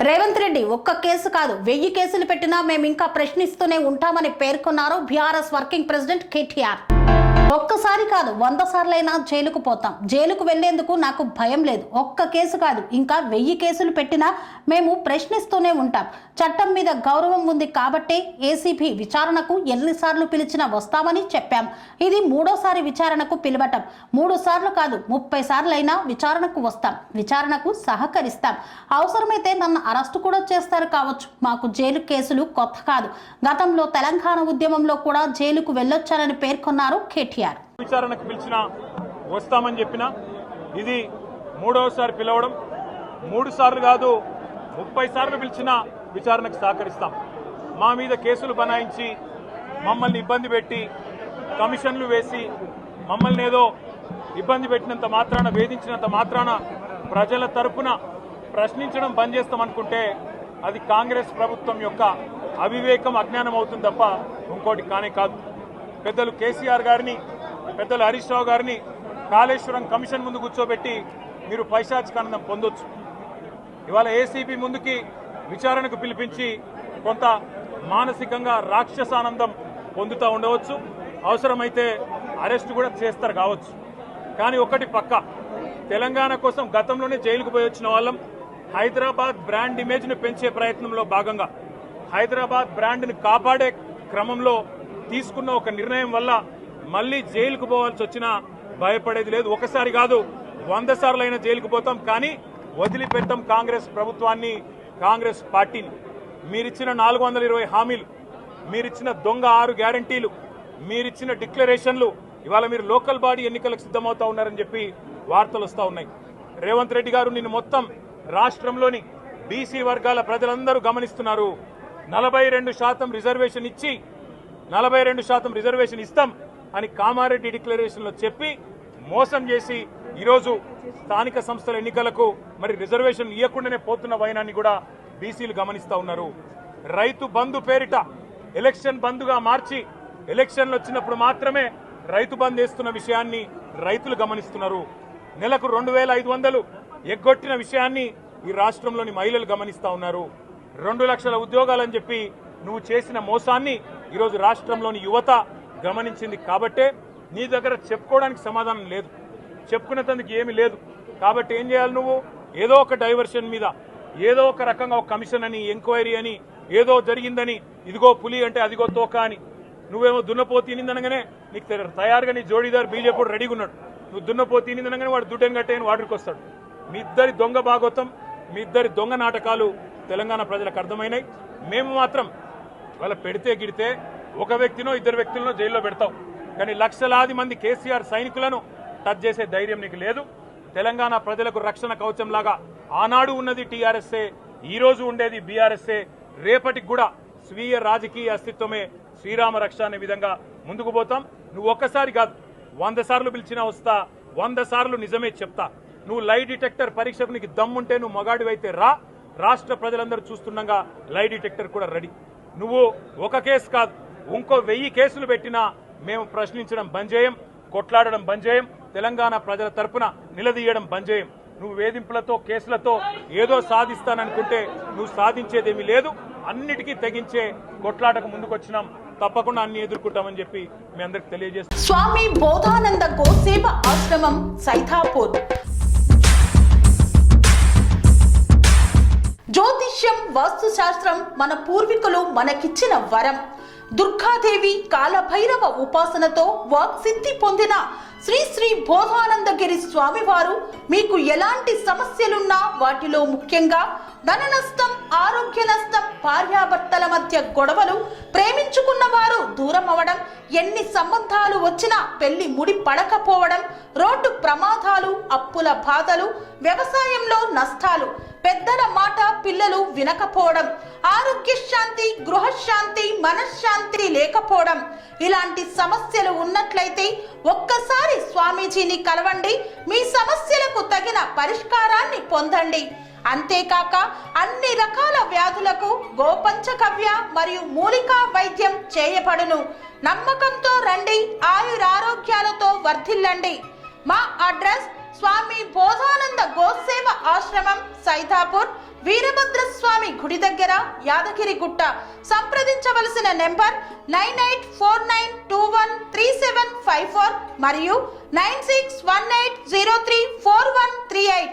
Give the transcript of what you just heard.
రేవంత్ రెడ్డి ఒక్క కేసు కాదు 1000 కేసులు పెట్టినా మేము ఇంకా ప్రశ్నిస్తూనే ఉంటామని పేర్కొన్నారు బీఆర్ఎస్ వర్కింగ్ ప్రెసిడెంట్ కేటీఆర్. ఒక్కసారి కాదు 100 సార్లైనా జైలుకు పోతాం. జైలుకు వెళ్లేందుకు నాకు భయం లేదు. ఒక్క కేసు కాదు ఇంకా 1000 కేసులు పెట్టినా మేము ప్రశ్నిస్తూనే ఉంటాం. చట్టం మీద గౌరవం ఉంది కాబట్టే ఏసీబీ విచారణకు ఎన్నిసార్లు పిలిచినా వస్తామని చెప్పాం. ఇది 3వ విచారణకు పిలవటం. 3 సార్లు కాదు 30 సార్లైనా విచారణకు వస్తాం. విచారణకు సహకరిస్తాం. అవసరమైతే నన్ను అరెస్టు కూడా చేస్తారు కావచ్చు. మాకు జైలు కేసులు కొత్త కాదు. గతంలో తెలంగాణ ఉద్యమంలో కూడా జైలుకు వెళ్ళొచ్చారని పేర్కొన్నారు కేటీఆర్. విచారణకు పిలిచినా వస్తామని చెప్పినా ఇది 3వసారి పిలవడం. 3 సార్లు కాదు 30 సార్లు పిలిచినా విచారణకు సహకరిస్తాం. మా మీద కేసులు బనాయించి మమ్మల్ని ఇబ్బంది పెట్టి కమిషన్లు వేసి మమ్మల్ని ఏదో ఇబ్బంది పెట్టినంత మాత్రాన వేధించినంత మాత్రాన ప్రజల తరపున ప్రశ్నించడం బంద్ చేస్తామనుకుంటే అది కాంగ్రెస్ ప్రభుత్వం యొక్క అవివేకం, అజ్ఞానం అవుతుంది తప్ప ఇంకోటి కానే కాదు. పెద్దలు కేసీఆర్ గారిని, పెద్దలు హరీష్ రావు గారిని కాళేశ్వరం కమిషన్ ముందు కూర్చోబెట్టి మీరు పైశాచికానందం పొందొచ్చు. ఇవాళ ఏసీబీ ముందుకి విచారణకు పిలిపించి కొంత మానసికంగా రాక్షసానందం పొందుతూ ఉండవచ్చు. అవసరమైతే అరెస్ట్ కూడా చేస్తారు కావచ్చు. కానీ ఒకటి పక్కా, తెలంగాణ కోసం గతంలోనే జైలుకు పోయి వచ్చిన వాళ్ళం. హైదరాబాద్ బ్రాండ్ ఇమేజ్ను పెంచే ప్రయత్నంలో భాగంగా హైదరాబాద్ బ్రాండ్ని కాపాడే క్రమంలో తీసుకున్న ఒక నిర్ణయం వల్ల మళ్ళీ జైలుకు పోవాల్సి వచ్చినా భయపడేది లేదు. ఒకసారి కాదు 100 సార్లైనా జైలుకు పోతాం. కానీ వదిలిపెట్టాం కాంగ్రెస్ ప్రభుత్వాన్ని, కాంగ్రెస్ పార్టీని. మీరిచ్చిన 420 హామీలు, మీరిచ్చిన దొంగ 6 గ్యారంటీలు, మీరిచ్చిన డిక్లరేషన్లు ఇవాళ మీరు లోకల్ బాడీ ఎన్నికలకు సిద్ధమవుతా ఉన్నారని చెప్పి వార్తలు వస్తూ ఉన్నాయి. రేవంత్ రెడ్డి గారు నిన్ను మొత్తం రాష్ట్రంలోని బీసీ వర్గాల ప్రజలందరూ గమనిస్తున్నారు. 42% రిజర్వేషన్ ఇచ్చి 42% రిజర్వేషన్ ఇస్తాం అని కామారెడ్డి డిక్లరేషన్లో చెప్పి మోసం చేసి ఈరోజు స్థానిక సంస్థల ఎన్నికలకు మరి రిజర్వేషన్ ఇవ్వకుండానే పోతున్న వైనాన్ని కూడా బీసీలు గమనిస్తూ ఉన్నారు. రైతు బంధు పేరిట ఎలక్షన్ బంధుగా మార్చి ఎలక్షన్లు వచ్చినప్పుడు మాత్రమే రైతు బంధు వేస్తున్న విషయాన్ని రైతులు గమనిస్తున్నారు. నెలకు 2500 ఎగ్గొట్టిన విషయాన్ని ఈ రాష్ట్రంలోని మహిళలు గమనిస్తూ ఉన్నారు. 2 లక్షల ఉద్యోగాలని చెప్పి నువ్వు చేసిన మోసాన్ని ఈరోజు రాష్ట్రంలోని యువత గమనించింది. కాబట్టే నీ దగ్గర చెప్పుకోవడానికి సమాధానం లేదు, చెప్పుకునేందుకు ఏమీ లేదు. కాబట్టి ఏం చేయాలి? నువ్వు ఏదో ఒక డైవర్షన్ మీద, ఏదో ఒక రకంగా ఒక కమిషన్ అని, ఎంక్వైరీ అని, ఏదో జరిగిందని, ఇదిగో పులి అంటే అదిగో తోక అని, నువ్వేమో దున్నపోతు తినిందనగానే నీకు తయారుగా నీ జోడీదారు బీజేపీ రెడీగా ఉన్నాడు. నువ్వు దున్నపోతు తినిందనగానే వాడు దుడ్డని కట్టేయని వాడికి వస్తాడు. మీ ఇద్దరి దొంగ భాగవతం, మీ ఇద్దరి దొంగ నాటకాలు తెలంగాణ ప్రజలకు అర్థమైనాయి. మేము మాత్రం వాళ్ళ పెడితే గిడితే ఒక వ్యక్తినో 2 వ్యక్తులను జైల్లో పెడతావు. కానీ లక్షలాది మంది కేసీఆర్ సైనికులను టచ్ చేసే ధైర్యం నీకు లేదు. తెలంగాణ ప్రజలకు రక్షణ కవచంలాగా ఆనాడు ఉన్నది టీఆర్ఎస్ఏ, ఈరోజు ఉండేది బీఆర్ఎస్ఏ. రేపటికి కూడా స్వీయ రాజకీయ అస్తిత్వమే శ్రీరామ రక్ష అనే విధంగా ముందుకు పోతాం. నువ్వు ఒక్కసారి కాదు 100 సార్లు పిలిచినా వస్తా, 100 సార్లు నిజమే చెప్తా. నువ్వు లై డిటెక్టర్ పరీక్షకు నీకు దమ్ముంటే నువ్వు మగాడివైతే రా. రాష్ట్ర ప్రజలందరూ చూస్తుండగా లై డిటెక్టర్ కూడా రెడీ. నువ్వు ఒక కేసు కాదు ఇంకో 1000 కేసులు పెట్టినా మేము ప్రశ్నించడం బంద్ చేయం, కొట్లాడడం బంద్ చేయం, తెలంగాణ ప్రజల తరపున నిలదీయడం బంద్ చేయం. నువ్వు వేధింపులతో కేసులతో ఏదో సాధిస్తాననుకుంటే నువ్వు సాధించేదేమీ లేదు. అన్నిటికీ తెగించే కొట్లాటకు ముందుకొచ్చినాం. తప్పకుండా అన్ని ఎదుర్కొంటామని చెప్పి మీ అందరికి తెలియజేస్తాం. స్వామి బోధానంద గోసేవ ఆశ్రమం సైథాపూర్. జ్యోతిష్యం, వాస్తుశాస్త్రం మన పూర్వీకులు మనకిచ్చిన వరం. దుర్గాదేవి, కాలభైరవ ఉపాసనతో వాక్సిద్ధి పొందిన శ్రీ శ్రీ బోధానందగిరి స్వామివారు మీకు ఎలాంటి సమస్యలున్నా, వాటిలో ముఖ్యంగా ధన నష్టం, ఆరోగ్య నష్టం, భార్యాభర్తల మధ్య గొడవలు, ప్రేమించుకున్న వారు దూరం అవడం, ఎన్ని సంబంధాలు వచ్చినా పెళ్లి ముడి పడకపోవడం, రోడ్డు ప్రమాదాలు, అప్పుల బాధలు, వ్యవసాయంలో నష్టాలు, పెద్దల మాట పిల్లలు వినకపోవడం, ఆరోగ్య శాంతి, గృహశాంతి, మనశ్శాంతి లేకపోవడం, ఇలాంటి సమస్యలు ఉన్నట్లయితే ఒక్కసారి స్వామీజీని కలవండి. మీ సమస్యలకు తగిన పరిష్కారాన్ని పొందండి. అంతేకాక అన్ని రకాల వ్యాధులకు గోపంచకవ్య మరియు మూలికా వైద్యం చేయబడును. నమ్మకంతో రండి, ఆయురారోగ్యాలతో వర్ధిల్లండి. మా అడ్రస్ స్వామి బోధానంద గోసేవ ఆశ్రమం, సైథాపూర్, వీరభద్రస్వామి గుడి దగ్గర, యాదగిరి గుట్ట. సంప్రదించవలసిన నెంబర్ 9849213754 మరియు 9618034138.